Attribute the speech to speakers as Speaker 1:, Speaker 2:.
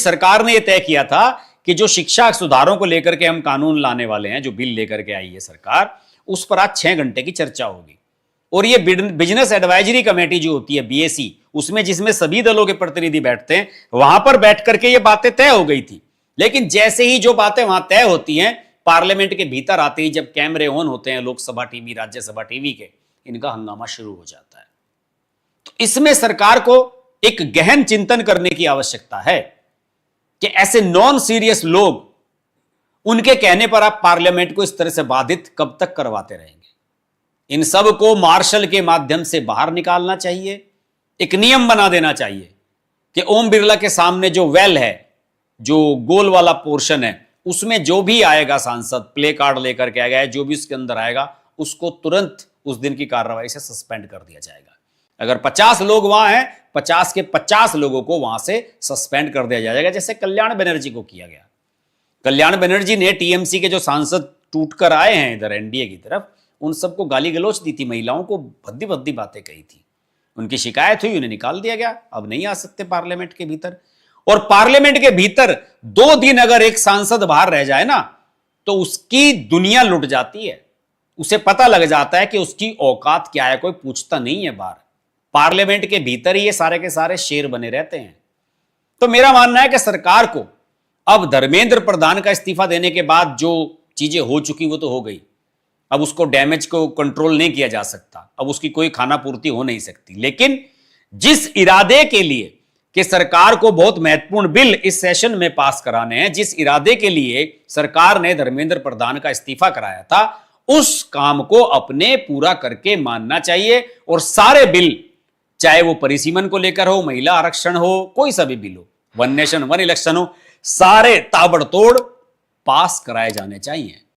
Speaker 1: सरकार ने यह तय किया था कि जो शिक्षा सुधारों को लेकर के हम कानून लाने वाले हैं, जो बिल लेकर के आई है सरकार, उस पर आज 6 घंटे की चर्चा होगी। और ये बिजनेस एडवाइजरी कमेटी जो होती है बीएसी, उसमें जिसमें सभी दलों के प्रतिनिधि बैठते हैं, वहां पर बैठ करके ये बातें तय हो गई थी। लेकिन जैसे ही जो बातें वहां तय होती हैं, पार्लियामेंट के भीतर आते ही जब कैमरे ऑन होते हैं लोकसभा टीवी, राज्यसभा टीवी के, इनका हंगामा शुरू हो जाता है। तो इसमें सरकार को एक गहन चिंतन करने की आवश्यकता है कि ऐसे नॉन सीरियस लोग, उनके कहने पर आप पार्लियामेंट को इस तरह से बाधित कब तक करवाते रहेंगे। इन सब को मार्शल के माध्यम से बाहर निकालना चाहिए। एक नियम बना देना चाहिए कि ओम बिरला के सामने जो वेल है, जो गोल वाला पोर्शन है, उसमें जो भी आएगा सांसद प्ले कार्ड लेकर के आएगा, जो भी उसके अंदर आएगा, उसको तुरंत उस दिन की कार्रवाई से सस्पेंड कर दिया जाएगा। अगर 50 लोग वहां हैं, 50 के 50 लोगों को वहां से सस्पेंड कर दिया जाएगा, जैसे कल्याण बनर्जी को किया गया। कल्याण बनर्जी ने टीएमसी के जो सांसद टूटकर आए हैं इधर एनडीए की तरफ, उन सबको गाली गलौच दी थी, महिलाओं को भद्दी भद्दी बातें कही थी। उनकी शिकायत हुई, उन्हें निकाल दिया गया। अब नहीं आ सकते पार्लियामेंट के भीतर। और पार्लियामेंट के भीतर 2 दिन अगर एक सांसद बाहर रह जाए ना, तो उसकी दुनिया लुट जाती है। उसे पता लग जाता है कि उसकी औकात क्या है, कोई पूछता नहीं है बाहर। पार्लियामेंट के भीतर ही ये सारे के सारे शेर बने रहते हैं। तो मेरा मानना है कि सरकार को अब धर्मेंद्र प्रधान का इस्तीफा देने के बाद जो चीजें हो चुकी वो तो हो गई। अब उसको डैमेज को कंट्रोल नहीं किया जा सकता, अब उसकी कोई खाना पूर्ति हो नहीं सकती। लेकिन जिस इरादे के लिए कि सरकार को बहुत महत्वपूर्ण बिल इस सेशन में पास कराने हैं, जिस इरादे के लिए सरकार ने धर्मेंद्र प्रधान का इस्तीफा कराया था, उस काम को अपने पूरा करके मानना चाहिए। और सारे बिल, चाहे वो परिसीमन को लेकर हो, महिला आरक्षण हो, कोई सा भी बिल हो, 1 नेशन 1 इलेक्शन हो, सारे ताबड़तोड़ पास कराए जाने चाहिए।